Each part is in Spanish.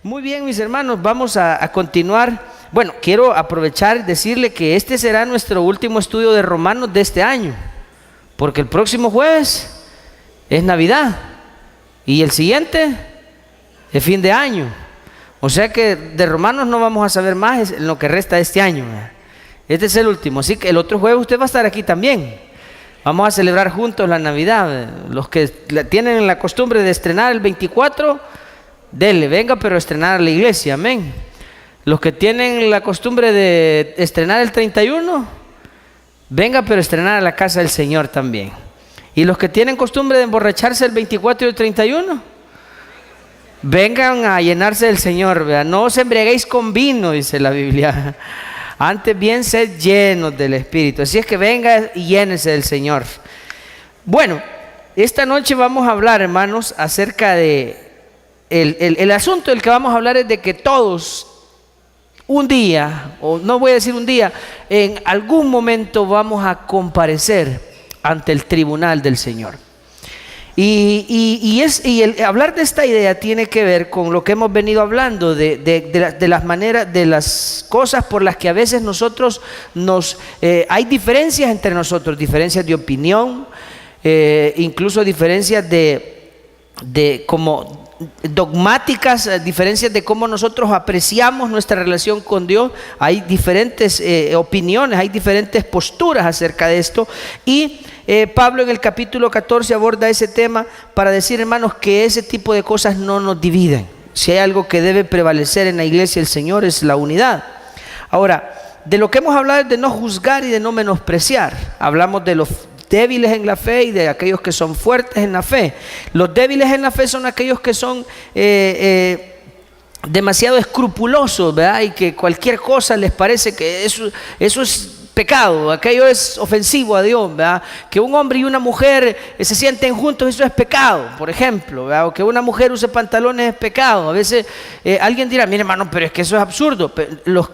Muy bien, mis hermanos, vamos a continuar. Bueno, quiero aprovechar y decirle que este será nuestro último estudio de Romanos de este año, porque el próximo jueves es Navidad y el siguiente es fin de año. O sea que de Romanos no vamos a saber más en lo que resta de este año. Este es el último, así que el otro jueves usted va a estar aquí también. Vamos a celebrar juntos la Navidad. Los que tienen la costumbre de estrenar el 24, dele, venga, pero estrenar a la iglesia, amén. Los que tienen la costumbre de estrenar el 31, venga, pero estrenar a la casa del Señor también. Y los que tienen costumbre de emborracharse el 24 y el 31, vengan a llenarse del Señor, ¿verdad? No os embriaguéis con vino, dice la Biblia. Antes bien, sed llenos del Espíritu. Así es que venga y llénese del Señor. Bueno, esta noche vamos a hablar, hermanos, acerca de el asunto del que vamos a hablar es de que todos un día, o no voy a decir un día, en algún momento vamos a comparecer ante el tribunal del Señor. Y el hablar de esta idea tiene que ver con lo que hemos venido hablando de las maneras, de las cosas por las que a veces nosotros hay diferencias entre nosotros, diferencias de opinión, incluso diferencias de como dogmáticas, diferencias de cómo nosotros apreciamos nuestra relación con Dios. Hay diferentes opiniones, hay diferentes posturas acerca de esto, y Pablo en el capítulo 14 aborda ese tema para decir, hermanos, que ese tipo de cosas no nos dividen. Si hay algo que debe prevalecer en la iglesia del Señor es la unidad. Ahora, de lo que hemos hablado es de no juzgar y de no menospreciar. Hablamos de los débiles en la fe y de aquellos que son fuertes en la fe. Los débiles en la fe son aquellos que son demasiado escrupulosos, ¿verdad? Y que cualquier cosa les parece que eso es pecado, aquello es ofensivo a Dios, ¿verdad? Que un hombre y una mujer se sienten juntos, eso es pecado, por ejemplo, ¿verdad? O que una mujer use pantalones es pecado. A veces alguien dirá, mire, hermano, pero es que eso es absurdo. Pero los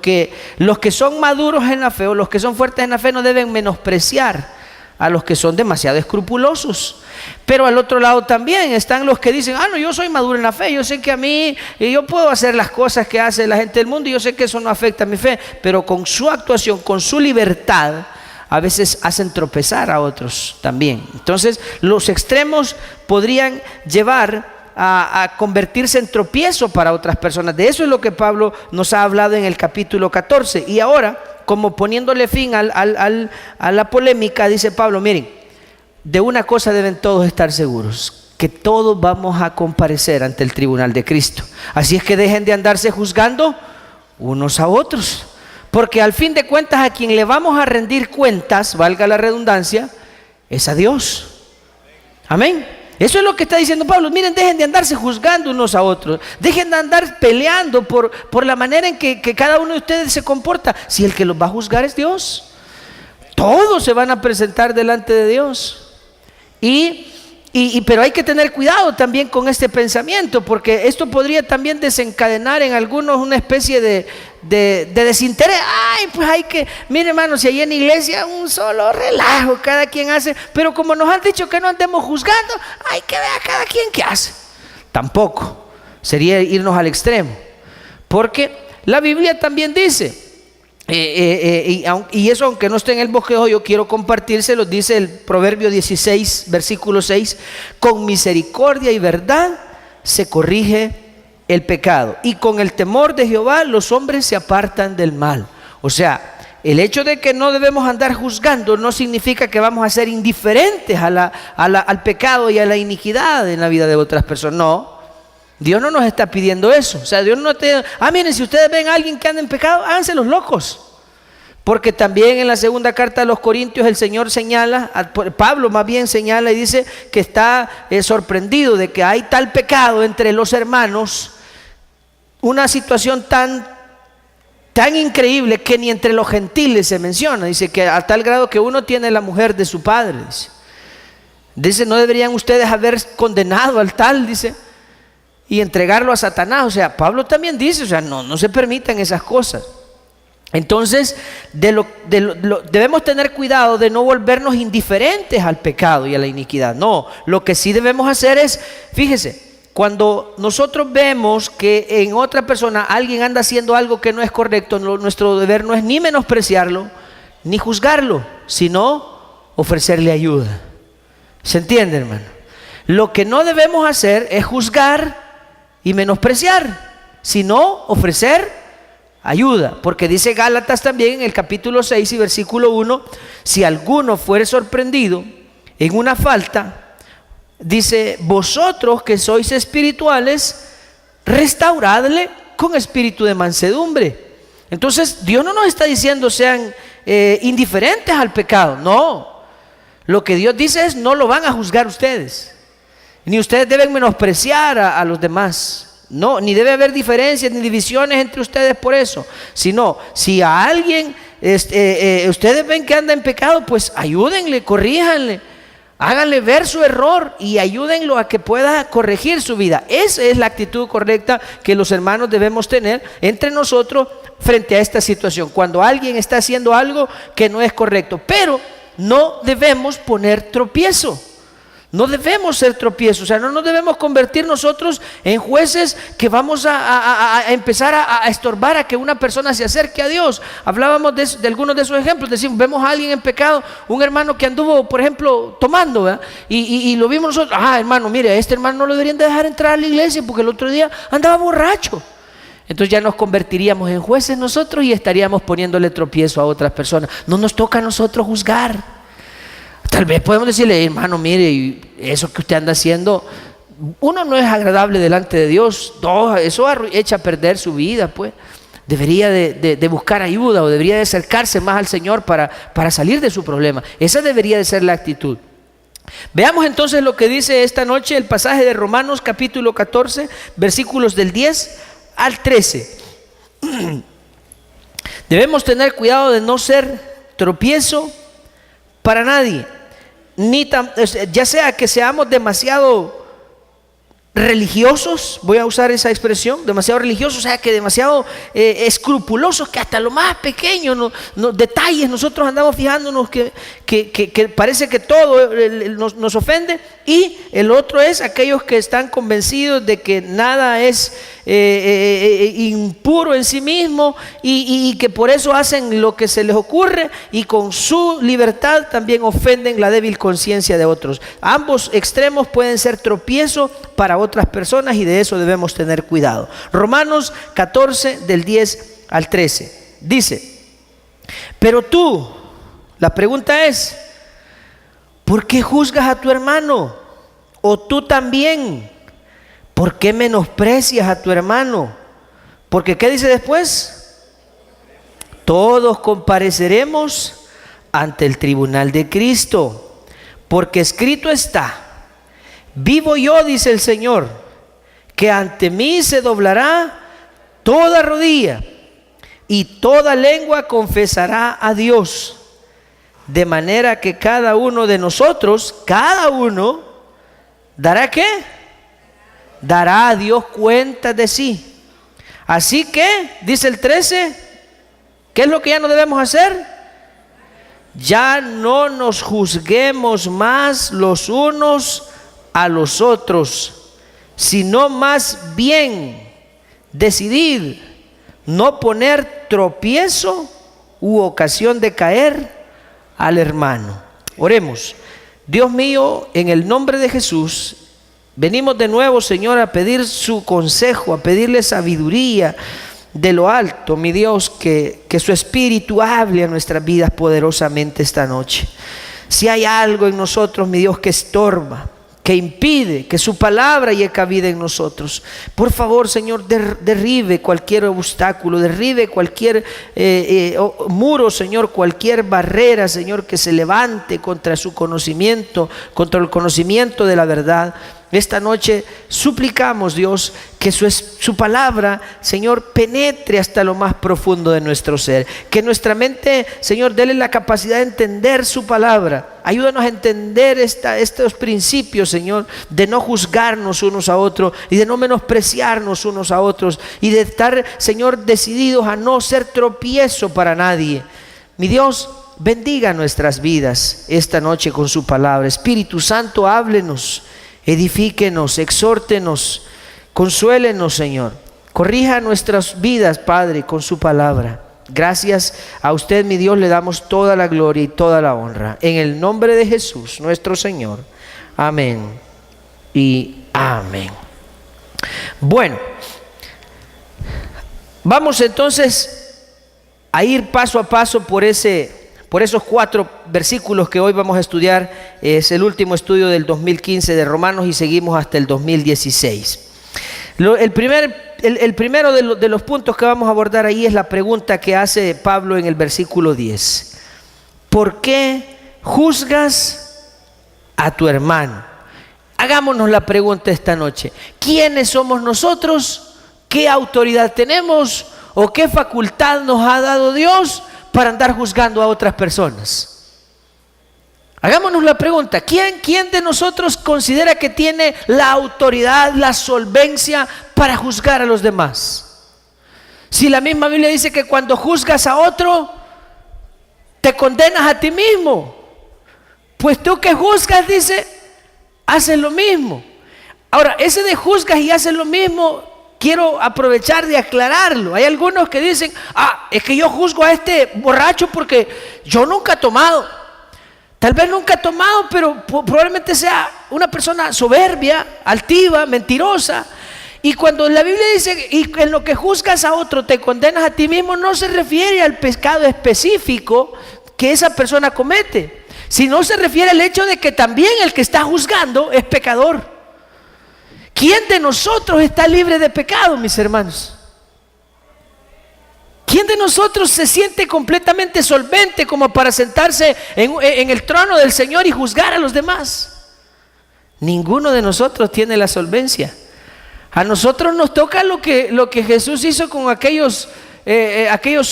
que son maduros en la fe o los que son fuertes en la fe no deben menospreciar a los que son demasiado escrupulosos. Pero al otro lado también están los que dicen, no, yo soy maduro en la fe, yo sé que a mí, yo puedo hacer las cosas que hace la gente del mundo y yo sé que eso no afecta a mi fe, pero con su actuación, con su libertad, a veces hacen tropezar a otros también. Entonces los extremos podrían llevar a convertirse en tropiezo para otras personas. De eso es lo que Pablo nos ha hablado en el capítulo 14. Y ahora, como poniéndole fin a la polémica, dice Pablo, miren, de una cosa deben todos estar seguros, que todos vamos a comparecer ante el tribunal de Cristo. Así es que dejen de andarse juzgando unos a otros, porque al fin de cuentas a quien le vamos a rendir cuentas, valga la redundancia, es a Dios. Amén. Eso es lo que está diciendo Pablo. Miren, dejen de andarse juzgando unos a otros. Dejen de andar peleando por la manera en que cada uno de ustedes se comporta. Si el que los va a juzgar es Dios. Todos se van a presentar delante de Dios. Pero hay que tener cuidado también con este pensamiento, porque esto podría también desencadenar en algunos una especie de desinterés. Pues hay que, mire, hermano, si hay en la iglesia un solo relajo, cada quien hace, pero como nos han dicho que no andemos juzgando, hay que ver a cada quien qué hace. Tampoco sería irnos al extremo, porque la Biblia también dice, y eso, aunque no esté en el bosquejo, yo quiero compartírselo. Dice el Proverbio 16, versículo 6: con misericordia y verdad se corrige el pecado, y con el temor de Jehová los hombres se apartan del mal. O sea, el hecho de que no debemos andar juzgando no significa que vamos a ser indiferentes al pecado y a la iniquidad en la vida de otras personas. No, Dios no nos está pidiendo eso. O sea, Dios no te... miren, si ustedes ven a alguien que anda en pecado, háganse los locos. Porque también en la segunda carta a los Corintios el Señor señala, Pablo más bien señala y dice que está sorprendido de que hay tal pecado entre los hermanos, una situación tan increíble que ni entre los gentiles se menciona. Dice que a tal grado que uno tiene la mujer de su padre. Dice, no deberían ustedes haber condenado al tal, dice, y entregarlo a Satanás. O sea, Pablo también dice, o sea, no se permitan esas cosas. Entonces, debemos tener cuidado de no volvernos indiferentes al pecado y a la iniquidad. No, lo que sí debemos hacer es, fíjese, cuando nosotros vemos que en otra persona alguien anda haciendo algo que no es correcto, nuestro deber no es ni menospreciarlo, ni juzgarlo, sino ofrecerle ayuda. ¿Se entiende, hermano? Lo que no debemos hacer es juzgar y menospreciar, sino ofrecer ayuda, porque dice Gálatas también en el capítulo 6 y versículo 1, si alguno fuere sorprendido en una falta, dice, vosotros que sois espirituales, restauradle con espíritu de mansedumbre. Entonces Dios no nos está diciendo sean indiferentes al pecado, no. Lo que Dios dice es, no lo van a juzgar ustedes, ni ustedes deben menospreciar a los demás. No, ni debe haber diferencias ni divisiones entre ustedes por eso, sino si a alguien ustedes ven que anda en pecado, pues ayúdenle, corríjanle, háganle ver su error y ayúdenlo a que pueda corregir su vida. Esa es la actitud correcta que los hermanos debemos tener entre nosotros frente a esta situación, cuando alguien está haciendo algo que no es correcto. Pero no debemos poner tropiezo. No debemos ser tropiezos, o sea, no nos debemos convertir nosotros en jueces que vamos a empezar a estorbar a que una persona se acerque a Dios. Hablábamos de algunos de esos ejemplos, decimos, vemos a alguien en pecado, un hermano que anduvo, por ejemplo, tomando, ¿verdad? Y lo vimos nosotros, hermano, mire, a este hermano no lo deberían de dejar entrar a la iglesia porque el otro día andaba borracho. Entonces ya nos convertiríamos en jueces nosotros y estaríamos poniéndole tropiezo a otras personas. No nos toca a nosotros juzgar. Tal vez podemos decirle, hermano, mire, eso que usted anda haciendo, uno, no es agradable delante de Dios, dos, eso echa a perder su vida, pues. Debería de buscar ayuda o debería de acercarse más al Señor para salir de su problema. Esa debería de ser la actitud. Veamos entonces lo que dice esta noche el pasaje de Romanos capítulo 14, versículos del 10 al 13. Debemos tener cuidado de no ser tropiezo para nadie, ya sea que seamos demasiado religiosos, voy a usar esa expresión, demasiado religiosos, o sea que demasiado escrupulosos, que hasta lo más pequeño, detalles nosotros andamos fijándonos que parece que todo nos ofende. Y el otro es aquellos que están convencidos de que nada es impuro en sí mismo y que por eso hacen lo que se les ocurre y con su libertad también ofenden la débil conciencia de otros. Ambos extremos pueden ser tropiezo para otras personas y de eso debemos tener cuidado. Romanos 14 del 10 al 13 dice, pero tú, la pregunta es, ¿por qué juzgas a tu hermano? O tú también, ¿por qué menosprecias a tu hermano? Porque ¿qué dice después? Todos compareceremos ante el tribunal de Cristo, porque escrito está, vivo yo, dice el Señor, que ante mí se doblará toda rodilla y toda lengua confesará a Dios. De manera que cada uno de nosotros, cada uno, ¿dará qué? Dará a Dios cuenta de sí. Así que, dice el 13, ¿qué es lo que ya no debemos hacer? Ya no nos juzguemos más los unos a los otros, sino más bien decidir no poner tropiezo u ocasión de caer al hermano. Oremos. Dios mío, en el nombre de Jesús, venimos de nuevo, Señor, a pedir su consejo, a pedirle sabiduría de lo alto, mi Dios, que su Espíritu hable a nuestras vidas poderosamente esta noche. Si hay algo en nosotros, mi Dios, que estorba, que impide que su palabra llegue cabida en nosotros, por favor, Señor, derribe cualquier obstáculo, derribe cualquier muro, Señor, cualquier barrera, Señor, que se levante contra su conocimiento, contra el conocimiento de la verdad. Esta noche suplicamos, Dios, que su palabra, Señor, penetre hasta lo más profundo de nuestro ser. Que nuestra mente, Señor, dele la capacidad de entender su palabra. Ayúdanos a entender estos principios, Señor, de no juzgarnos unos a otros y de no menospreciarnos unos a otros y de estar, Señor, decididos a no ser tropiezo para nadie. Mi Dios, bendiga nuestras vidas esta noche con su palabra. Espíritu Santo, háblenos edifíquenos, exhórtenos, consuélenos, Señor. Corrija nuestras vidas, Padre, con su palabra. Gracias a usted, mi Dios, le damos toda la gloria y toda la honra. En el nombre de Jesús, nuestro Señor. Amén y amén. Bueno, vamos entonces a ir paso a paso por esos 4 versículos que hoy vamos a estudiar. Es el último estudio del 2015 de Romanos y seguimos hasta el 2016. El primero de los puntos que vamos a abordar ahí es la pregunta que hace Pablo en el versículo 10. ¿Por qué juzgas a tu hermano? Hagámonos la pregunta esta noche. ¿Quiénes somos nosotros? ¿Qué autoridad tenemos? ¿O qué facultad nos ha dado Dios para andar juzgando a otras personas? Hagámonos la pregunta, ¿quién de nosotros considera que tiene la autoridad, la solvencia para juzgar a los demás? Si la misma Biblia dice que cuando juzgas a otro, te condenas a ti mismo. Pues tú que juzgas, dice, haces lo mismo. Ahora, ese de juzgas y haces lo mismo, quiero aprovechar de aclararlo. Hay algunos que dicen, es que yo juzgo a este borracho porque yo nunca he tomado. Tal vez nunca ha tomado, pero probablemente sea una persona soberbia, altiva, mentirosa. Y cuando la Biblia dice, y en lo que juzgas a otro te condenas a ti mismo, no se refiere al pecado específico que esa persona comete, sino se refiere al hecho de que también el que está juzgando es pecador. ¿Quién de nosotros está libre de pecado, mis hermanos? ¿Quién de nosotros se siente completamente solvente como para sentarse en el trono del Señor y juzgar a los demás? Ninguno de nosotros tiene la solvencia. A nosotros nos toca lo que Jesús hizo con aquellos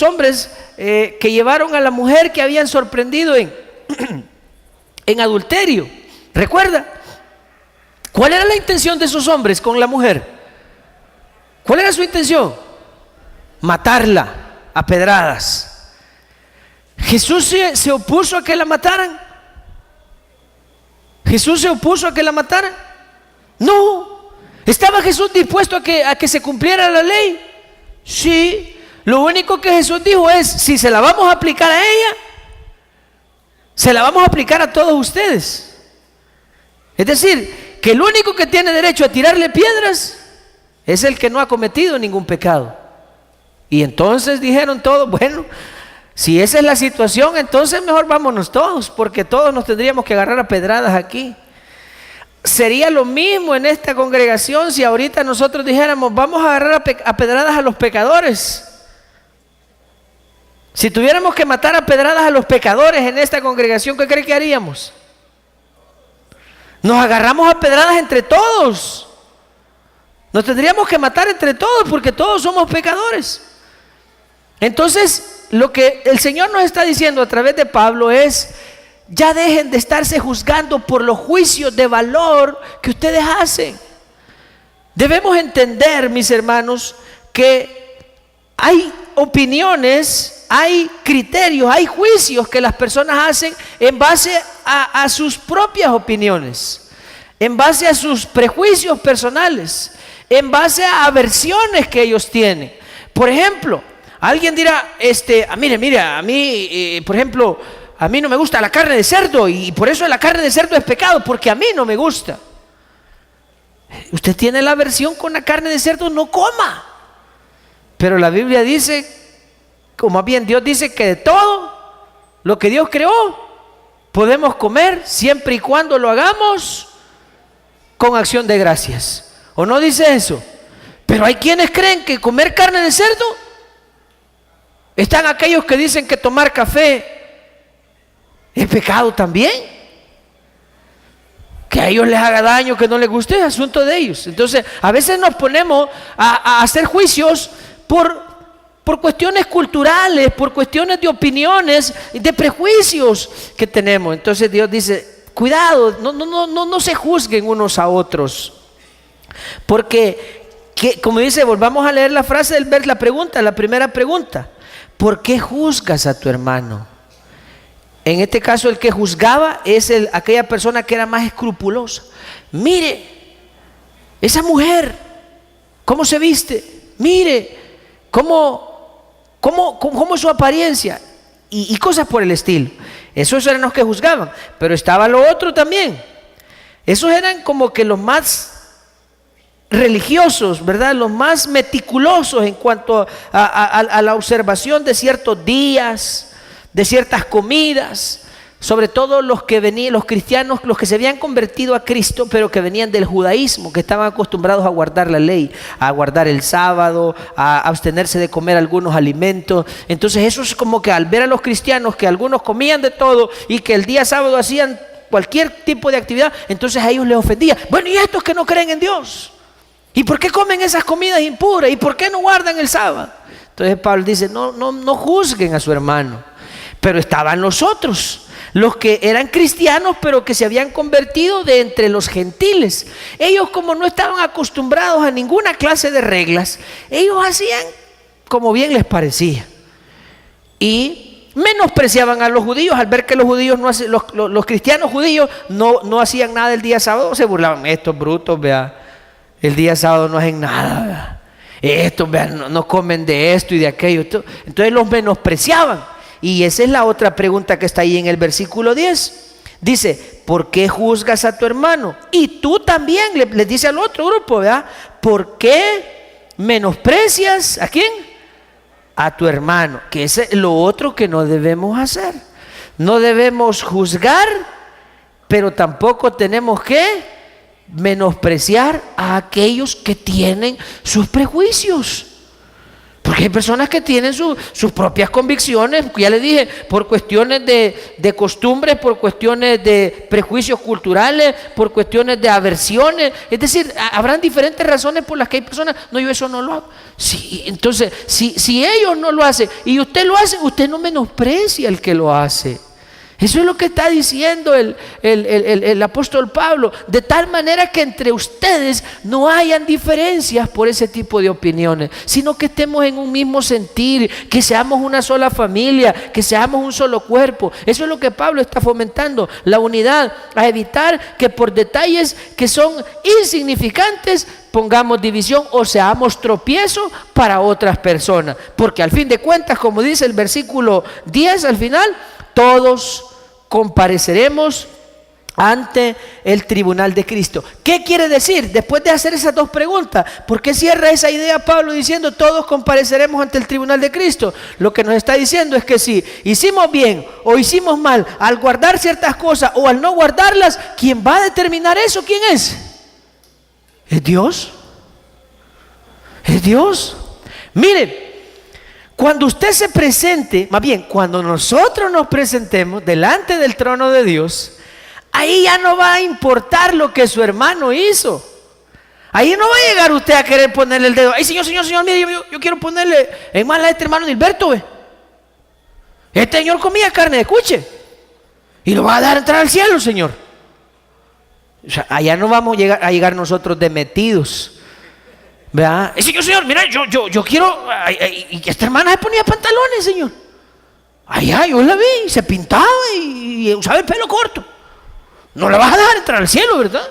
hombres que llevaron a la mujer que habían sorprendido en adulterio. ¿Recuerda? ¿Cuál era la intención de esos hombres con la mujer? ¿Cuál era su intención? Matarla a pedradas. ¿Jesús se opuso a que la mataran? ¿Jesús se opuso a que la mataran? No. ¿Estaba Jesús dispuesto a que se cumpliera la ley? Sí. Lo único que Jesús dijo es, si se la vamos a aplicar a ella, se la vamos a aplicar a todos ustedes. Es decir, que el único que tiene derecho a tirarle piedras es el que no ha cometido ningún pecado. Y entonces dijeron todos, bueno, si esa es la situación, entonces mejor vámonos todos, porque todos nos tendríamos que agarrar a pedradas aquí. Sería lo mismo en esta congregación si ahorita nosotros dijéramos, vamos a agarrar a pedradas a los pecadores. Si tuviéramos que matar a pedradas a los pecadores en esta congregación, ¿qué cree que haríamos? Nos agarramos a pedradas entre todos. Nos tendríamos que matar entre todos porque todos somos pecadores. Entonces, lo que el Señor nos está diciendo a través de Pablo es, ya dejen de estarse juzgando por los juicios de valor que ustedes hacen. Debemos entender, mis hermanos, que hay opiniones, hay criterios, hay juicios que las personas hacen en base a sus propias opiniones, en base a sus prejuicios personales, en base a aversiones que ellos tienen. Por ejemplo, alguien dirá, mire, a mí, por ejemplo, a mí no me gusta la carne de cerdo y por eso la carne de cerdo es pecado, porque a mí no me gusta. Usted tiene la aversión con la carne de cerdo, no coma. Pero la Biblia dice, o más bien Dios dice que de todo lo que Dios creó podemos comer siempre y cuando lo hagamos con acción de gracias. ¿O no dice eso? Pero hay quienes creen que comer carne de cerdo, están aquellos que dicen que tomar café es pecado también. Que a ellos les haga daño, que no les guste, es asunto de ellos. Entonces, a veces nos ponemos a hacer juicios por cuestiones culturales, por cuestiones de opiniones, de prejuicios que tenemos. Entonces Dios dice, cuidado, no se juzguen unos a otros. Porque, como dice, volvamos a leer la frase del verso, la primera pregunta. ¿Por qué juzgas a tu hermano? En este caso el que juzgaba es aquella persona que era más escrupulosa. Mire, esa mujer, ¿cómo se viste? Mire, ¿cómo es su apariencia? Y cosas por el estilo. Esos eran los que juzgaban. Pero estaba lo otro también. Esos eran como que los más religiosos, ¿verdad? Los más meticulosos en cuanto a la observación de ciertos días, de ciertas comidas. Sobre todo los que venían, los cristianos, los que se habían convertido a Cristo, pero que venían del judaísmo, que estaban acostumbrados a guardar la ley, a guardar el sábado, a abstenerse de comer algunos alimentos. Entonces eso es como que al ver a los cristianos que algunos comían de todo y que el día sábado hacían cualquier tipo de actividad, entonces a ellos les ofendía. Bueno, ¿y estos que no creen en Dios? ¿Y por qué comen esas comidas impuras? ¿Y por qué no guardan el sábado? Entonces Pablo dice, no juzguen a su hermano. Pero estaban los otros, los que eran cristianos pero que se habían convertido de entre los gentiles. Ellos, como no estaban acostumbrados a ninguna clase de reglas, ellos hacían como bien les parecía y menospreciaban a los judíos. Al ver que los judíos los cristianos judíos no hacían nada el día sábado, se burlaban. Estos brutos, vea, el día sábado no hacen nada, vea. Estos, vea, no comen de esto y de aquello. Entonces los menospreciaban. Y esa es la otra pregunta que está ahí en el versículo 10. Dice, ¿por qué juzgas a tu hermano? Y tú también, le dice al otro grupo, ¿verdad? ¿Por qué menosprecias a quién? A tu hermano. Que es lo otro que no debemos hacer. No debemos juzgar, pero tampoco tenemos que menospreciar a aquellos que tienen sus prejuicios. Porque hay personas que tienen sus propias convicciones, ya les dije, por cuestiones de costumbres, por cuestiones de prejuicios culturales, por cuestiones de aversiones. Es decir, habrán diferentes razones por las que hay personas, no, yo eso no lo hago. Sí, entonces, si ellos no lo hacen y usted lo hace, usted no menosprecia al que lo hace. Eso es lo que está diciendo el apóstol Pablo, de tal manera que entre ustedes no hayan diferencias por ese tipo de opiniones, sino que estemos en un mismo sentir, que seamos una sola familia, que seamos un solo cuerpo. Eso es lo que Pablo está fomentando, la unidad, a evitar que por detalles que son insignificantes pongamos división o seamos tropiezo para otras personas, porque al fin de cuentas, como dice el versículo 10 al final, todos compareceremos ante el tribunal de Cristo. ¿Qué quiere decir? Después de hacer esas dos preguntas, ¿por qué cierra esa idea Pablo diciendo todos compareceremos ante el tribunal de Cristo? Lo que nos está diciendo es que si hicimos bien o hicimos mal al guardar ciertas cosas o al no guardarlas, ¿quién va a determinar eso? ¿Quién es? ¿Es Dios? ¿Es Dios? Mire, cuando usted se presente, más bien, cuando nosotros nos presentemos delante del trono de Dios, ahí ya no va a importar lo que su hermano hizo. Ahí no va a llegar usted a querer ponerle el dedo. Ay, señor, mire, yo quiero ponerle en mal a este hermano Gilberto, ve. Este señor comía carne de cuche y lo va a dar entrar al cielo, señor. O sea, allá no vamos a llegar nosotros de metidos. ¿Verdad? Señor, mira, yo quiero. Y esta hermana se ponía pantalones, señor. Allá yo la vi, se pintaba y usaba el pelo corto. No le vas a dejar entrar al cielo, ¿verdad?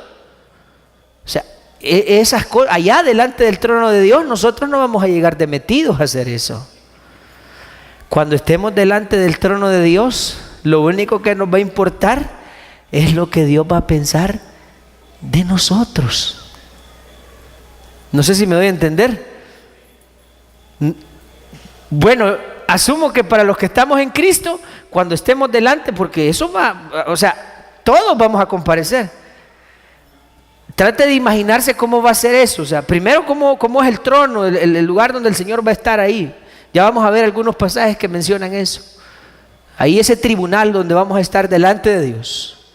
O sea, esas cosas, allá delante del trono de Dios, nosotros no vamos a llegar de metidos a hacer eso. Cuando estemos delante del trono de Dios, lo único que nos va a importar es lo que Dios va a pensar de nosotros. No sé si me doy a entender. Bueno, asumo que para los que estamos en Cristo, cuando estemos delante, porque eso va, o sea, todos vamos a comparecer. Trate de imaginarse cómo va a ser eso. O sea, primero cómo es el trono, el lugar donde el Señor va a estar ahí. Ya vamos a ver algunos pasajes que mencionan eso. Ahí ese tribunal donde vamos a estar delante de Dios.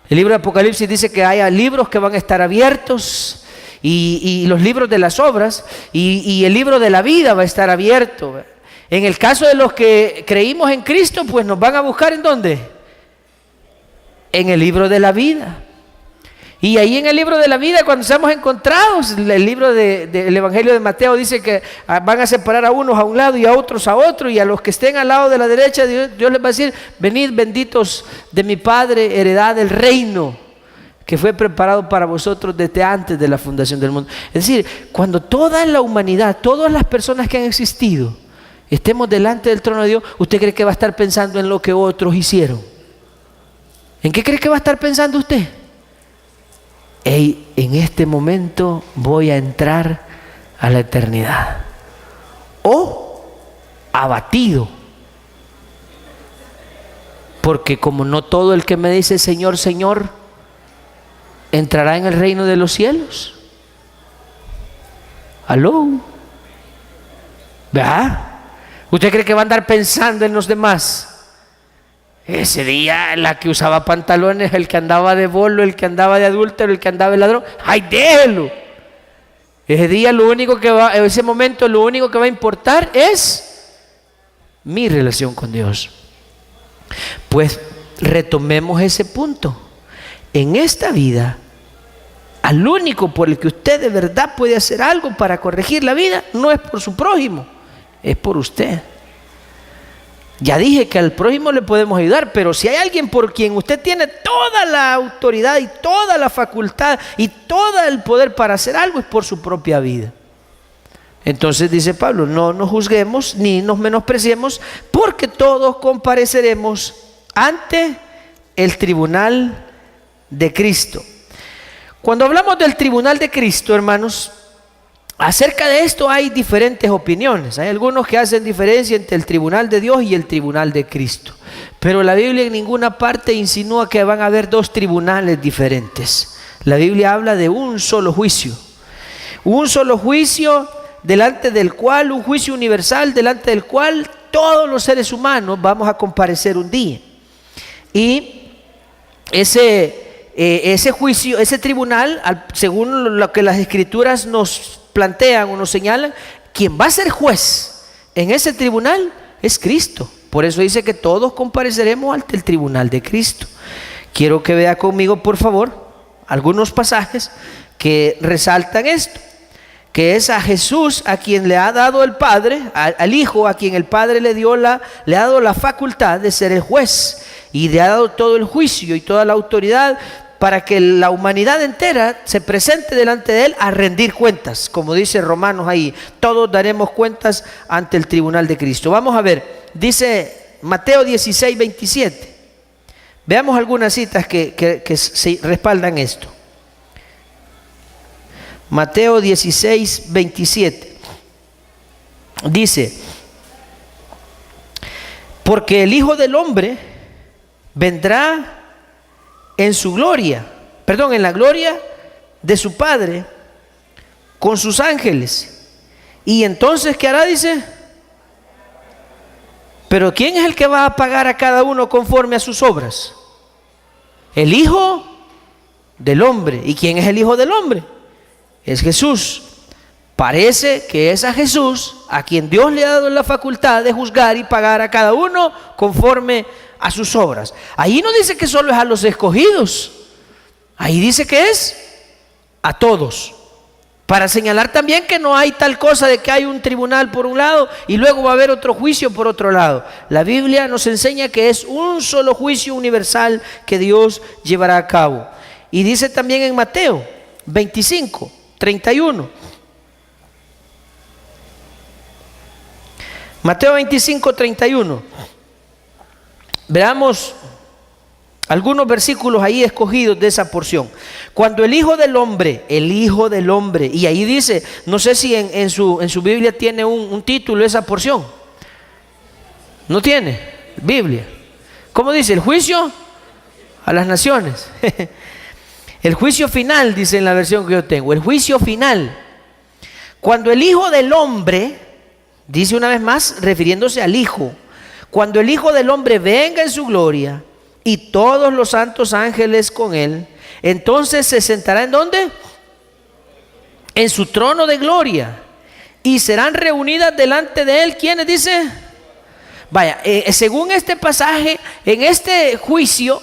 El libro de Apocalipsis dice que haya libros que van a estar abiertos. Y los libros de las obras y el libro de la vida va a estar abierto. En el caso de los que creímos en Cristo, pues nos van a buscar ¿en dónde? En el libro de la vida. Y ahí en el libro de la vida, cuando seamos encontrados, el libro del Evangelio de Mateo dice que van a separar a unos a un lado y a otros a otro, y a los que estén al lado de la derecha, Dios les va a decir: venid benditos de mi Padre, heredad del reino que fue preparado para vosotros desde antes de la fundación del mundo. Es decir, cuando toda la humanidad, todas las personas que han existido, estemos delante del trono de Dios, ¿usted cree que va a estar pensando en lo que otros hicieron? ¿En qué cree que va a estar pensando usted? Hey, en este momento voy a entrar a la eternidad. O abatido, porque como no todo el que me dice Señor, Señor, entrará en el reino de los cielos. ¿Aló? ¿Verdad? ¿Usted cree que va a andar pensando en los demás? Ese día la que usaba pantalones, el que andaba de bolo, el que andaba de adúltero, el que andaba de ladrón, ¡ay, déjelo! Ese día ese momento lo único que va a importar es mi relación con Dios. Pues retomemos ese punto. En esta vida, al único por el que usted de verdad puede hacer algo para corregir la vida, no es por su prójimo, es por usted. Ya dije que al prójimo le podemos ayudar, pero si hay alguien por quien usted tiene toda la autoridad y toda la facultad y todo el poder para hacer algo, es por su propia vida. Entonces dice Pablo: no nos juzguemos ni nos menospreciemos, porque todos compareceremos ante el tribunal de Cristo. Cuando hablamos del tribunal de Cristo, hermanos, acerca de esto hay diferentes opiniones. Hay algunos que hacen diferencia entre el tribunal de Dios y el tribunal de Cristo, pero la Biblia en ninguna parte insinúa que van a haber dos tribunales diferentes. La Biblia habla de un solo juicio delante del cual, un juicio universal delante del cual todos los seres humanos vamos a comparecer un día. Y ese juicio, ese tribunal, según lo que las Escrituras nos plantean o nos señalan, quien va a ser juez en ese tribunal es Cristo. Por eso dice que todos compareceremos ante el tribunal de Cristo. Quiero que vea conmigo, por favor, algunos pasajes que resaltan esto, que es a Jesús a quien le ha dado el Padre, al Hijo a quien el Padre le ha dado la facultad de ser el juez, y le ha dado todo el juicio y toda la autoridad para que la humanidad entera se presente delante de Él a rendir cuentas. Como dice Romanos ahí, todos daremos cuentas ante el tribunal de Cristo. Vamos a ver, dice Mateo 16, 27. Veamos algunas citas que se respaldan esto. Mateo 16, 27. Dice: porque el Hijo del Hombre vendrá en la gloria de su Padre con sus ángeles. Y entonces, ¿qué hará? Dice: pero ¿quién es el que va a pagar a cada uno conforme a sus obras? El Hijo del Hombre. ¿Y quién es el Hijo del Hombre? Es Jesús. Parece que es a Jesús a quien Dios le ha dado la facultad de juzgar y pagar a cada uno conforme a sus obras. Ahí no dice que solo es a los escogidos, ahí dice que es a todos, para señalar también que no hay tal cosa de que hay un tribunal por un lado y luego va a haber otro juicio por otro lado. La Biblia nos enseña que es un solo juicio universal que Dios llevará a cabo. Y dice también en Mateo 25, 31. Mateo 25, 31. Veamos algunos versículos ahí escogidos de esa porción. Cuando el Hijo del Hombre, y ahí dice, no sé si en su Biblia tiene un título esa porción. ¿No tiene Biblia? ¿Cómo dice? El juicio a las naciones. El juicio final, dice en la versión que yo tengo. El juicio final. Cuando el Hijo del Hombre, dice una vez más, refiriéndose al Hijo, cuando el Hijo del Hombre venga en su gloria y todos los santos ángeles con él, entonces se sentará ¿en dónde? En su trono de gloria, y serán reunidas delante de él, ¿quiénes dice? Vaya, según este pasaje, en este juicio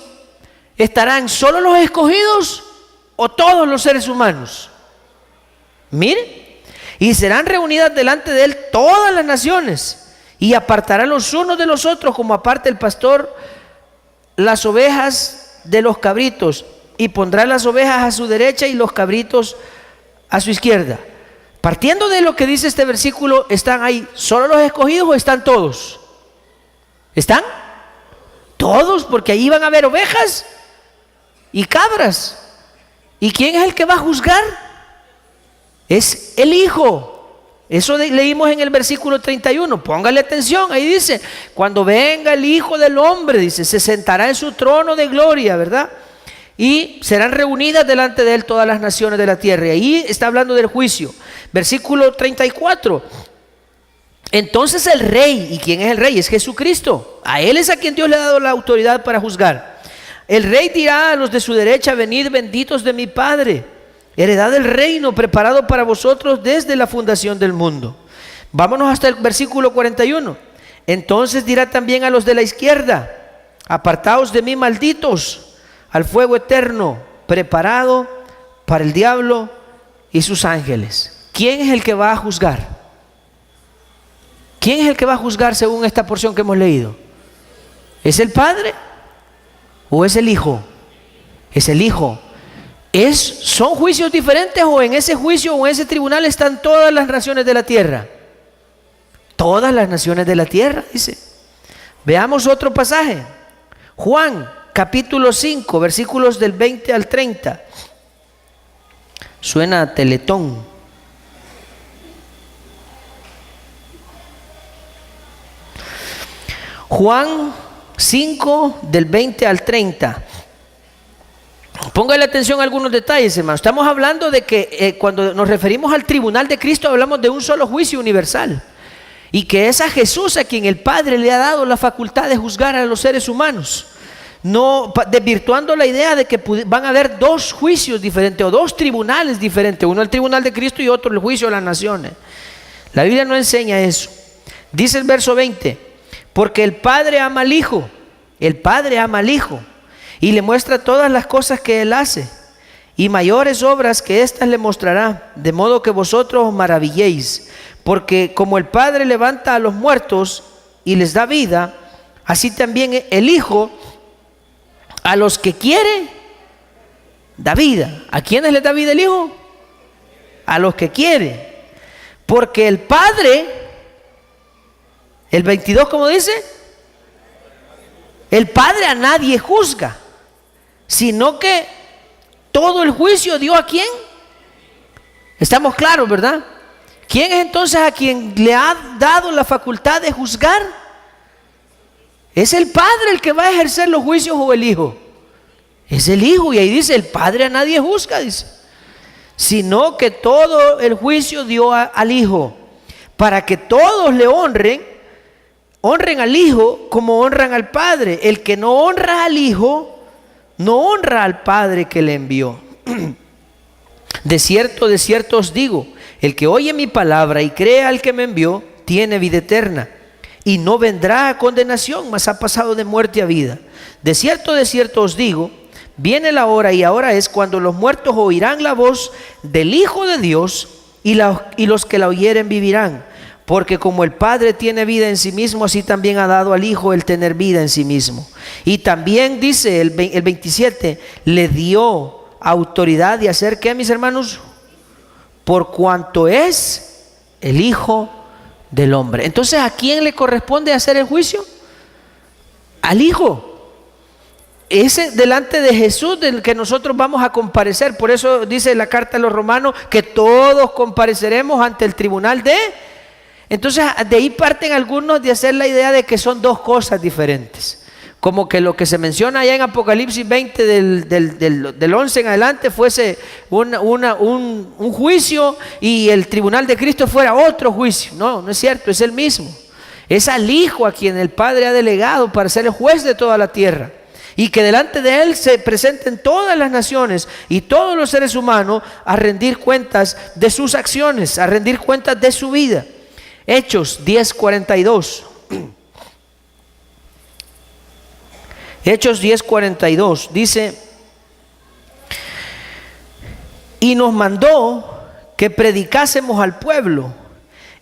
estarán solo los escogidos o todos los seres humanos? Mire, y serán reunidas delante de él todas las naciones, y apartará los unos de los otros, como aparta el pastor las ovejas de los cabritos, y pondrá las ovejas a su derecha y los cabritos a su izquierda. Partiendo de lo que dice este versículo, ¿están ahí solo los escogidos o están todos? ¿Están? Todos, porque ahí van a haber ovejas y cabras. ¿Y quién es el que va a juzgar? Es el Hijo. Eso leímos en el versículo 31. Póngale atención, ahí dice: cuando venga el Hijo del Hombre, dice, se sentará en su trono de gloria, ¿verdad? Y serán reunidas delante de él todas las naciones de la tierra. Y ahí está hablando del juicio. Versículo 34. Entonces el rey, ¿y quién es el rey? Es Jesucristo. A él es a quien Dios le ha dado la autoridad para juzgar. El rey dirá a los de su derecha: venid benditos de mi Padre, heredad del reino preparado para vosotros desde la fundación del mundo. Vámonos hasta el versículo 41. Entonces dirá también a los de la izquierda: apartaos de mí, malditos, al fuego eterno preparado para el diablo y sus ángeles. ¿Quién es el que va a juzgar? ¿Quién es el que va a juzgar según esta porción que hemos leído? ¿Es el Padre o es el Hijo? Es el Hijo. ¿Son juicios diferentes o en ese juicio o en ese tribunal están todas las naciones de la tierra? Todas las naciones de la tierra, dice. Veamos otro pasaje. Juan, capítulo 5, versículos del 20 al 30. Suena a Teletón. Juan 5, del 20 al 30. Póngale atención a algunos detalles, hermano. Estamos hablando de que cuando nos referimos al tribunal de Cristo, hablamos de un solo juicio universal. Y que es a Jesús a quien el Padre le ha dado la facultad de juzgar a los seres humanos. No desvirtuando la idea de que van a haber dos juicios diferentes o dos tribunales diferentes. Uno el tribunal de Cristo y otro el juicio de las naciones. La Biblia no enseña eso. Dice el verso 20: porque el Padre ama al Hijo. El Padre ama al Hijo y le muestra todas las cosas que Él hace, y mayores obras que éstas le mostrará, de modo que vosotros os maravilléis. Porque como el Padre levanta a los muertos y les da vida, así también el Hijo a los que quiere da vida. ¿A quiénes les da vida el Hijo? A los que quiere. Porque el Padre, el 22, ¿cómo dice? El Padre a nadie juzga, sino que todo el juicio dio ¿a quién? Estamos claros, ¿verdad? ¿Quién es entonces a quien le ha dado la facultad de juzgar? ¿Es el Padre el que va a ejercer los juicios o el Hijo? Es el Hijo. Y ahí dice: el Padre a nadie juzga, dice, sino que todo el juicio dio al Hijo, para que todos le honren al Hijo como honran al Padre. El que no honra al Hijo no honra al Padre que le envió. De cierto os digo, el que oye mi palabra y cree al que me envió tiene vida eterna, y no vendrá a condenación, mas ha pasado de muerte a vida. De cierto os digo, viene la hora, y ahora es, cuando los muertos oirán la voz del Hijo de Dios, y los que la oyeren vivirán. Porque como el Padre tiene vida en sí mismo, así también ha dado al Hijo el tener vida en sí mismo. Y también dice el 27, le dio autoridad de hacer ¿qué, mis hermanos? Por cuanto es el Hijo del Hombre. Entonces, ¿a quién le corresponde hacer el juicio? Al Hijo. Ese delante de Jesús del que nosotros vamos a comparecer. Por eso dice la carta a los romanos que todos compareceremos ante el tribunal de... Entonces de ahí parten algunos de hacer la idea de que son dos cosas diferentes, como que lo que se menciona allá en Apocalipsis 20 del 11 en adelante fuese un juicio y el tribunal de Cristo fuera otro juicio. No, no es cierto, es el mismo. Es al Hijo a quien el Padre ha delegado para ser el juez de toda la tierra, y que delante de Él se presenten todas las naciones y todos los seres humanos a rendir cuentas de sus acciones, a rendir cuentas de su vida. Hechos 10:42. Hechos 10:42 dice: y nos mandó que predicásemos al pueblo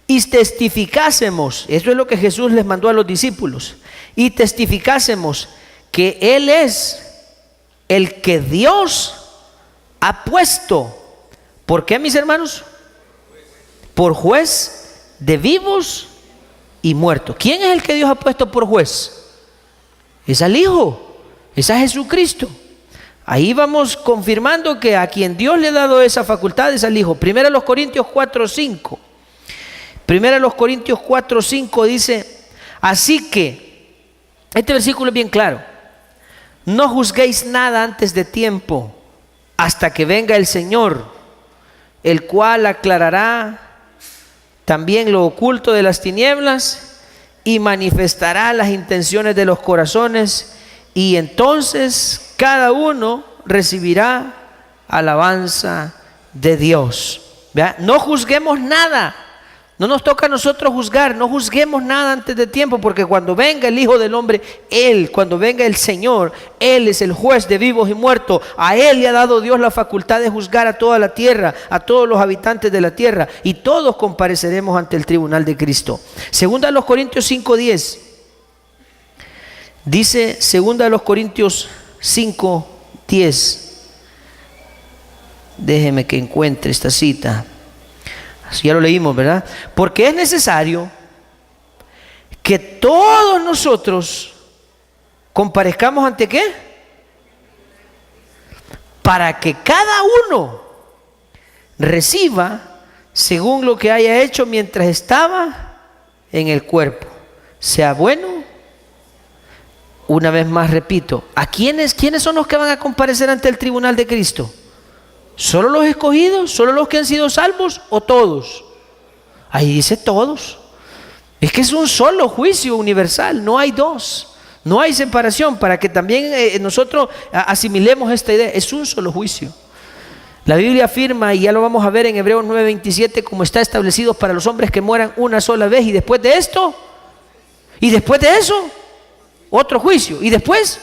y testificásemos, eso es lo que Jesús les mandó a los discípulos, y testificásemos que Él es el que Dios ha puesto. ¿Por qué, mis hermanos? Por juez de vivos y muertos. ¿Quién es el que Dios ha puesto por juez? Es al Hijo, es a Jesucristo. Ahí vamos confirmando que a quien Dios le ha dado esa facultad es al Hijo. Primero los Corintios 4:5. Primero los Corintios 4:5 dice, así que, este versículo es bien claro, no juzguéis nada antes de tiempo, hasta que venga el Señor, el cual aclarará también lo oculto de las tinieblas y manifestará las intenciones de los corazones, y entonces cada uno recibirá alabanza de Dios. ¿Vea? No juzguemos nada. No nos toca a nosotros juzgar, no juzguemos nada antes de tiempo, porque cuando venga el Hijo del Hombre, cuando venga el Señor, Él es el juez de vivos y muertos. A Él le ha dado Dios la facultad de juzgar a toda la tierra, a todos los habitantes de la tierra, y todos compareceremos ante el tribunal de Cristo. Segunda a los Corintios 5:10. Dice segunda a los Corintios 5:10. Déjeme que encuentre esta cita. Ya lo leímos, ¿verdad? Porque es necesario que todos nosotros comparezcamos ante ¿qué? Para que cada uno reciba según lo que haya hecho mientras estaba en el cuerpo, sea bueno. Una vez más repito, ¿quiénes son los que van a comparecer ante el tribunal de Cristo? ¿Solo los escogidos? ¿Solo los que han sido salvos? ¿O todos? Ahí dice todos. Es que es un solo juicio universal, no hay dos, no hay separación, para que también nosotros asimilemos esta idea. Es un solo juicio. La Biblia afirma, y ya lo vamos a ver en Hebreos 9:27, como está establecido para los hombres que mueran una sola vez, y después de esto, y después de eso, otro juicio, y después,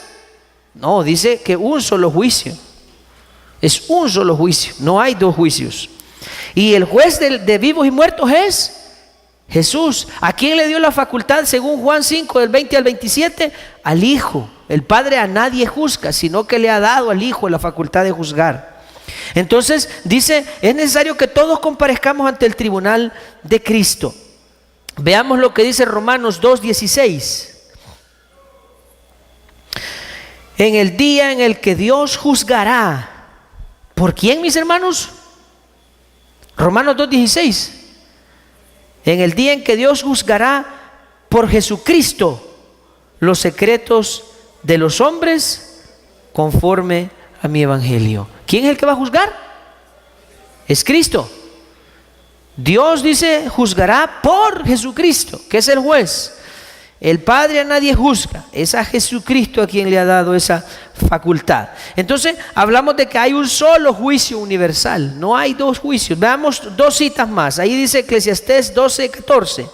no, dice que un solo juicio. Es un solo juicio, no hay dos juicios. Y el juez de vivos y muertos es Jesús. ¿A quién le dio la facultad según Juan 5, del 20 al 27? Al Hijo. El Padre a nadie juzga, sino que le ha dado al Hijo la facultad de juzgar. Entonces dice, es necesario que todos comparezcamos ante el tribunal de Cristo. Veamos lo que dice Romanos 2:16. En el día en el que Dios juzgará. ¿Por quién, mis hermanos? Romanos 2:16. En el día en que Dios juzgará por Jesucristo los secretos de los hombres conforme a mi evangelio. ¿Quién es el que va a juzgar? Es Cristo. Dios dice juzgará por Jesucristo, que es el juez. El Padre a nadie juzga, es a Jesucristo a quien le ha dado esa facultad. Entonces hablamos de que hay un solo juicio universal, no hay dos juicios. Veamos dos citas más. Ahí dice Eclesiastés 12:14.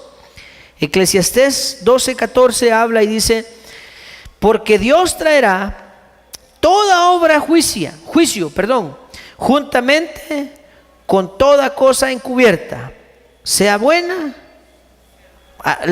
Eclesiastés 12:14 habla y dice, porque Dios traerá toda obra a juicio, juntamente con toda cosa encubierta, sea buena.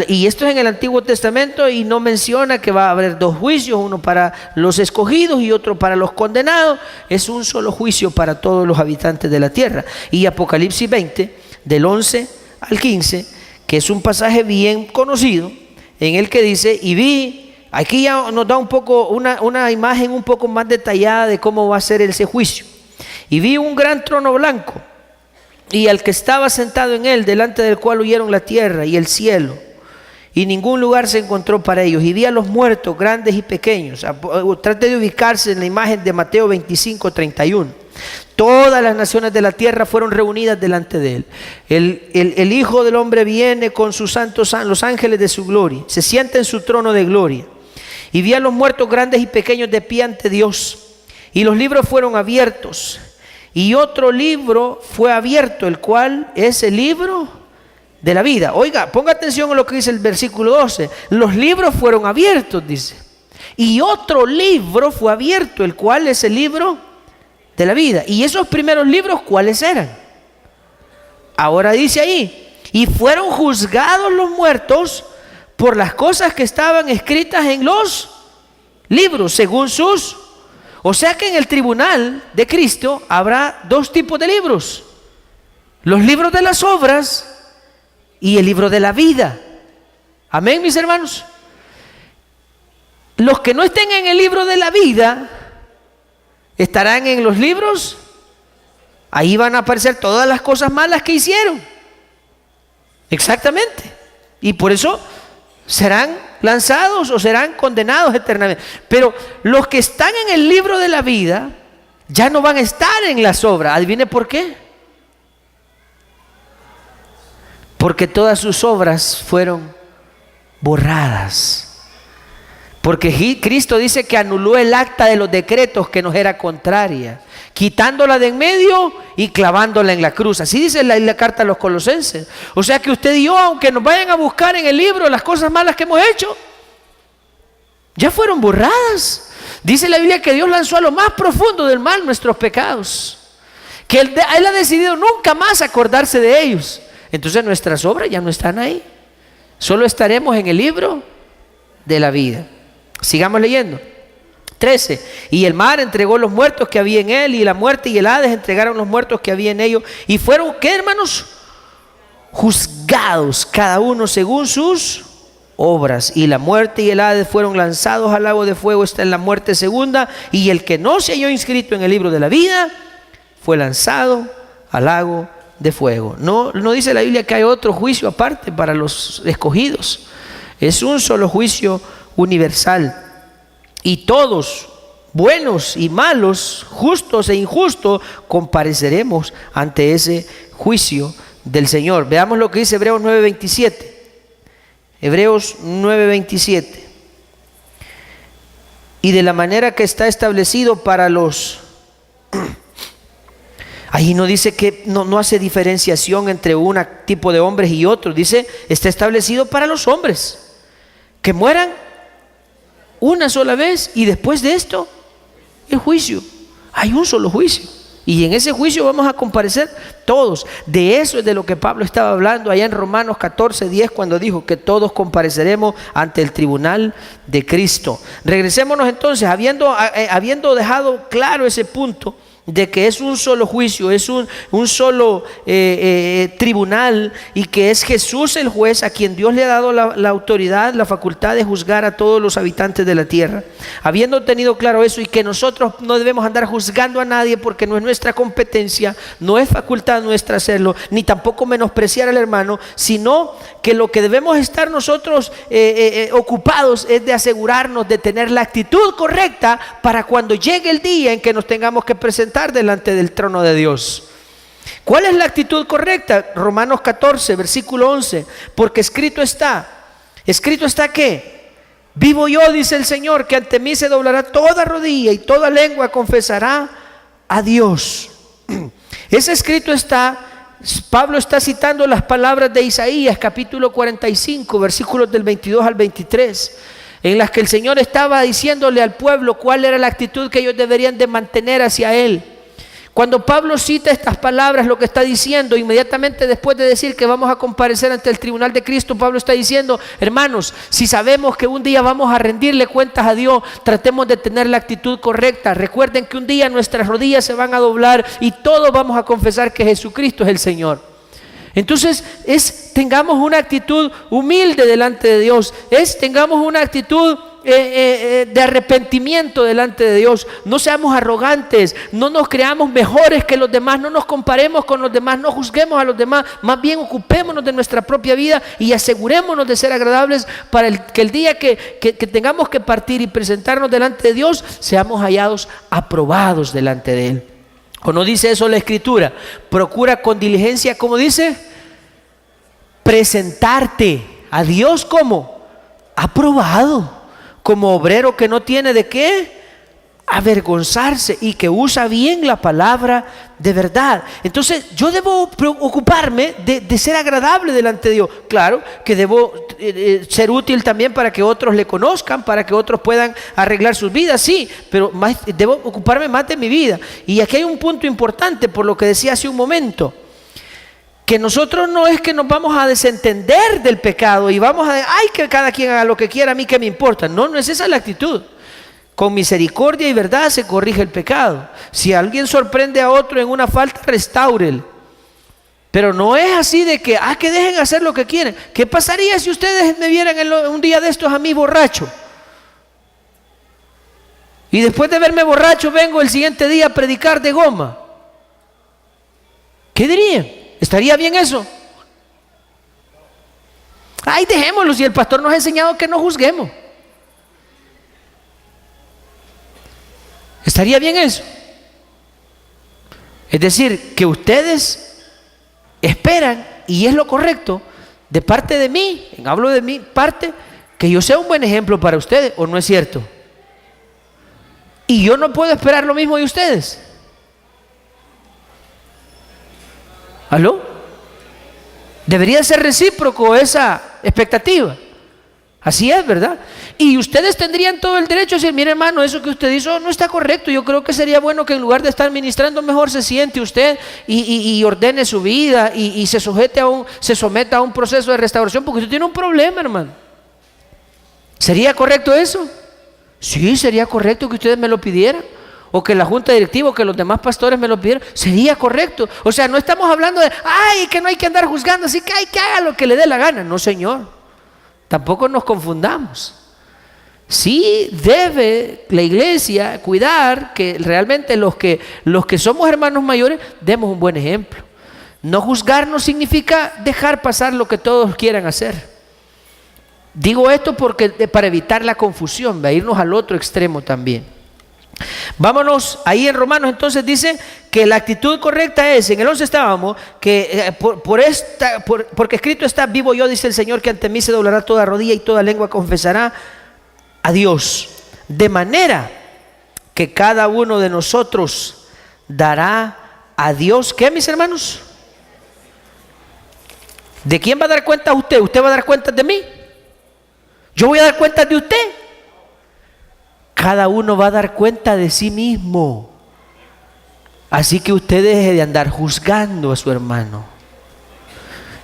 Y esto es en el Antiguo Testamento, y no menciona que va a haber dos juicios, uno para los escogidos y otro para los condenados. Es un solo juicio para todos los habitantes de la tierra. Y Apocalipsis 20, del 11 al 15, que es un pasaje bien conocido, en el que dice, y vi, aquí ya nos da un poco una imagen un poco más detallada de cómo va a ser ese juicio. Y vi un gran trono blanco, y al que estaba sentado en él, delante del cual huyeron la tierra y el cielo, y ningún lugar se encontró para ellos. Y vi a los muertos, grandes y pequeños. Trate de ubicarse en la imagen de Mateo 25:31. Todas las naciones de la tierra fueron reunidas delante de él. El Hijo del Hombre viene con sus santos, los ángeles de su gloria, se sienta en su trono de gloria. Y vi a los muertos, grandes y pequeños, de pie ante Dios, y los libros fueron abiertos. Y otro libro fue abierto, el cual es el libro de la vida. Oiga, ponga atención a lo que dice el versículo 12. Los libros fueron abiertos, dice. Y otro libro fue abierto, el cual es el libro de la vida. Y esos primeros libros, ¿cuáles eran? Ahora dice ahí, y fueron juzgados los muertos por las cosas que estaban escritas en los libros, según sus... O sea que en el tribunal de Cristo habrá dos tipos de libros: los libros de las obras y el libro de la vida. Amén, mis hermanos. Los que no estén en el libro de la vida estarán en los libros. Ahí van a aparecer todas las cosas malas que hicieron. Exactamente. Y por eso serán lanzados o serán condenados eternamente. Pero los que están en el libro de la vida ya no van a estar en las obras. ¿Adivine por qué? Porque todas sus obras fueron borradas. Porque Cristo dice que anuló el acta de los decretos que nos era contraria, quitándola de en medio y clavándola en la cruz. Así dice la carta a los Colosenses. O sea que usted y yo, aunque nos vayan a buscar en el libro las cosas malas que hemos hecho, ya fueron borradas. Dice la Biblia que Dios lanzó a lo más profundo del mal nuestros pecados, que Él ha decidido nunca más acordarse de ellos. Entonces nuestras obras ya no están ahí. Solo estaremos en el libro de la vida. Sigamos leyendo. 13. Y el mar entregó los muertos que había en él, y la muerte y el Hades entregaron los muertos que había en ellos, y fueron, ¿qué, hermanos? Juzgados cada uno según sus obras. Y la muerte y el Hades fueron lanzados al lago de fuego. Esta es la muerte segunda. Y el que no se halló inscrito en el libro de la vida fue lanzado al lago de fuego. No dice la Biblia que hay otro juicio aparte para los escogidos. Es un solo juicio universal. Y todos, buenos y malos, justos e injustos, compareceremos ante ese juicio del Señor. Veamos lo que dice Hebreos 9:27. Hebreos 9:27. Y de la manera que está establecido para los... Ahí no dice que no hace diferenciación entre un tipo de hombres y otro. Dice, está establecido para los hombres que mueran una sola vez, y después de esto el juicio. Hay un solo juicio, y en ese juicio vamos a comparecer todos. De eso es de lo que Pablo estaba hablando allá en Romanos 14:10, cuando dijo que todos compareceremos ante el tribunal de Cristo. Regresémonos entonces, habiendo dejado claro ese punto de que es un solo juicio, es un solo tribunal, y que es Jesús el juez, a quien Dios le ha dado la autoridad, la facultad de juzgar a todos los habitantes de la tierra. Habiendo tenido claro eso, y que nosotros no debemos andar juzgando a nadie, porque no es nuestra competencia, no es facultad nuestra hacerlo, ni tampoco menospreciar al hermano, sino que lo que debemos estar nosotros ocupados es de asegurarnos de tener la actitud correcta para cuando llegue el día en que nos tengamos que presentar delante del trono de Dios. ¿Cuál es la actitud correcta? Romanos 14, versículo 11. Porque escrito está ¿qué? Vivo yo, dice el Señor, que ante mí se doblará toda rodilla y toda lengua confesará a Dios. Ese escrito está. Pablo está citando las palabras de Isaías capítulo 45, versículos del 22 al 23, en las que el Señor estaba diciéndole al pueblo cuál era la actitud que ellos deberían de mantener hacia Él. Cuando Pablo cita estas palabras, lo que está diciendo, inmediatamente después de decir que vamos a comparecer ante el tribunal de Cristo, Pablo está diciendo, hermanos, si sabemos que un día vamos a rendirle cuentas a Dios, tratemos de tener la actitud correcta. Recuerden que un día nuestras rodillas se van a doblar y todos vamos a confesar que Jesucristo es el Señor. Entonces tengamos una actitud humilde delante de Dios, tengamos una actitud de arrepentimiento delante de Dios. No seamos arrogantes, no nos creamos mejores que los demás, no nos comparemos con los demás, no juzguemos a los demás, más bien ocupémonos de nuestra propia vida y asegurémonos de ser agradables para que el día que tengamos que partir y presentarnos delante de Dios, seamos hallados aprobados delante de Él. ¿O no dice eso la Escritura? Procura con diligencia, ¿cómo dice? Presentarte a Dios como aprobado, como obrero que no tiene de qué avergonzarse y que usa bien la palabra de verdad. Entonces yo debo preocuparme de ser agradable delante de Dios. Claro que debo ser útil también para que otros le conozcan, para que otros puedan arreglar sus vidas, sí, pero debo ocuparme más de mi vida. Y aquí hay un punto importante, por lo que decía hace un momento, que nosotros no es que nos vamos a desentender del pecado y vamos a, ay, que cada quien haga lo que quiera, a mí qué me importa. No, no es esa la actitud. Con misericordia y verdad se corrige el pecado. Si alguien sorprende a otro en una falta, restáurele. Pero no es así de que, que dejen hacer lo que quieren. ¿Qué pasaría si ustedes me vieran un día de estos a mí borracho? Y después de verme borracho vengo el siguiente día a predicar de goma. ¿Qué dirían? ¿Estaría bien eso? Ay, dejémoslo, si el pastor nos ha enseñado que no juzguemos. ¿Estaría bien eso? Es decir, que ustedes esperan, y es lo correcto, de parte de mí, hablo de mi parte, que yo sea un buen ejemplo para ustedes, ¿o no es cierto? Y yo no puedo esperar lo mismo de ustedes. ¿Aló? Debería ser recíproco esa expectativa. Así es, ¿verdad? Y ustedes tendrían todo el derecho a decir, mire hermano, eso que usted hizo no está correcto. Yo creo que sería bueno que en lugar de estar ministrando, mejor se siente usted y ordene su vida y se someta a un proceso de restauración, porque usted tiene un problema, hermano. ¿Sería correcto eso? Sí, sería correcto que ustedes me lo pidieran, o que la junta directiva, o que los demás pastores me lo pidieran. Sería correcto. O sea, no estamos hablando de, que no hay que andar juzgando, así que hay que haga lo que le dé la gana. No, señor. Tampoco nos confundamos. Sí debe la iglesia cuidar que realmente los que somos hermanos mayores demos un buen ejemplo. No juzgar no significa dejar pasar lo que todos quieran hacer. Digo esto porque para evitar la confusión, va a irnos al otro extremo también. Vámonos ahí en Romanos. Entonces dice que la actitud correcta es, en el 11 estábamos, que porque escrito está, vivo yo, dice el Señor, que ante mí se doblará toda rodilla y toda lengua confesará a Dios, de manera que cada uno de nosotros dará a Dios, ¿qué, mis hermanos? ¿De quién va a dar cuenta usted? ¿Usted va a dar cuenta de mí? ¿Yo voy a dar cuenta de usted? Cada uno va a dar cuenta de sí mismo. Así que usted deje de andar juzgando a su hermano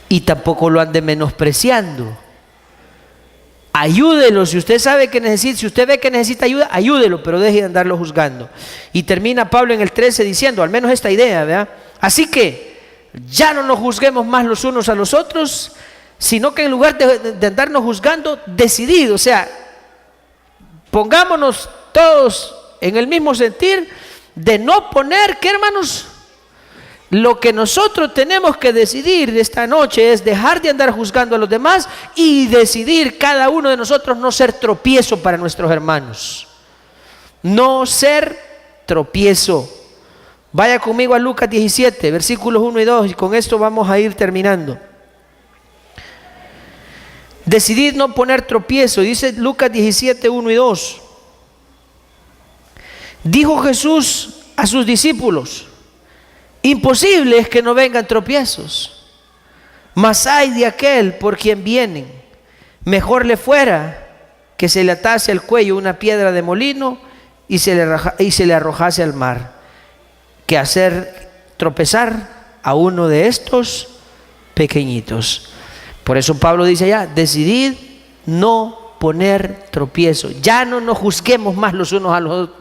y tampoco lo ande menospreciando. Ayúdelo, si usted sabe que necesita, si usted ve que necesita ayuda, ayúdelo, pero deje de andarlo juzgando. Y termina Pablo en el 13 diciendo, al menos esta idea, ¿verdad? Así que ya no nos juzguemos más los unos a los otros, sino que en lugar de andarnos juzgando, decidido, o sea, pongámonos todos en el mismo sentir de no poner, ¿qué, hermanos? Lo que nosotros tenemos que decidir esta noche es dejar de andar juzgando a los demás y decidir cada uno de nosotros no ser tropiezo para nuestros hermanos. No ser tropiezo. Vaya conmigo a Lucas 17, versículos 1 y 2, y con esto vamos a ir terminando. Decidid no poner tropiezo, dice Lucas 17, 1 y 2. Dijo Jesús a sus discípulos, imposible es que no vengan tropiezos, mas ay de aquel por quien vienen. Mejor le fuera que se le atase al cuello una piedra de molino y se le arrojase al mar, que hacer tropezar a uno de estos pequeñitos. Por eso Pablo dice ya, decidid no poner tropiezo. Ya no nos juzguemos más los unos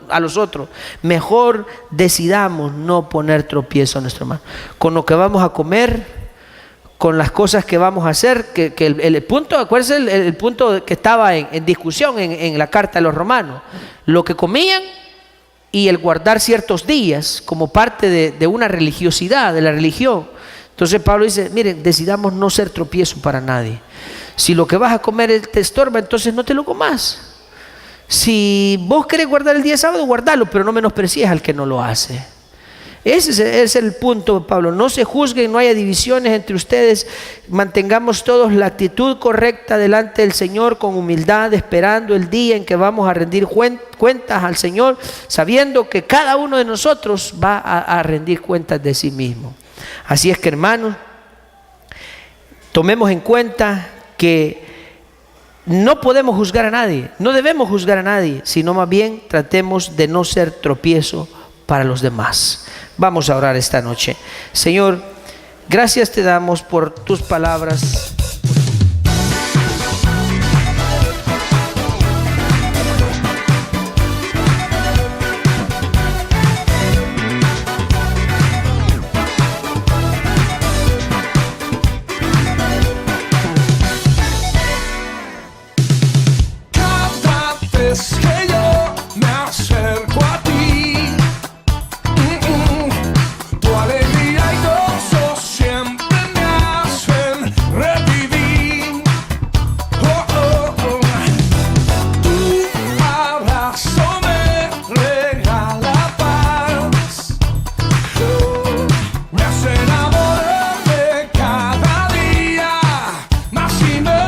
a los otros. Mejor decidamos no poner tropiezo a nuestro hermano. Con lo que vamos a comer, con las cosas que vamos a hacer, que el punto, ¿cuál es el punto que estaba en discusión en la carta de los romanos? Lo que comían y el guardar ciertos días como parte de una religiosidad, de la religión. Entonces Pablo dice, miren, decidamos no ser tropiezo para nadie. Si lo que vas a comer te estorba, entonces no te lo comas. Si vos querés guardar el día sábado, guardalo, pero no menosprecies al que no lo hace. Ese es el punto, Pablo. No se juzguen, no haya divisiones entre ustedes. Mantengamos todos la actitud correcta delante del Señor con humildad, esperando el día en que vamos a rendir cuentas al Señor, sabiendo que cada uno de nosotros va a rendir cuentas de sí mismo. Así es que, hermanos, tomemos en cuenta que no podemos juzgar a nadie, no debemos juzgar a nadie, sino más bien tratemos de no ser tropiezo para los demás. Vamos a orar esta noche. Señor, gracias te damos por tus palabras. Que yo me acerco a ti, tu alegría y gozo siempre me hacen revivir. Oh, oh, oh. Tu abrazo me regala paz, me hace enamorarme cada día más y más.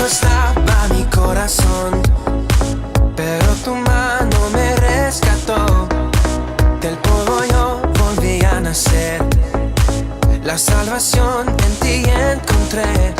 Estaba mi corazón, pero tu mano me rescató. Del polvo yo volví a nacer, la salvación en ti encontré.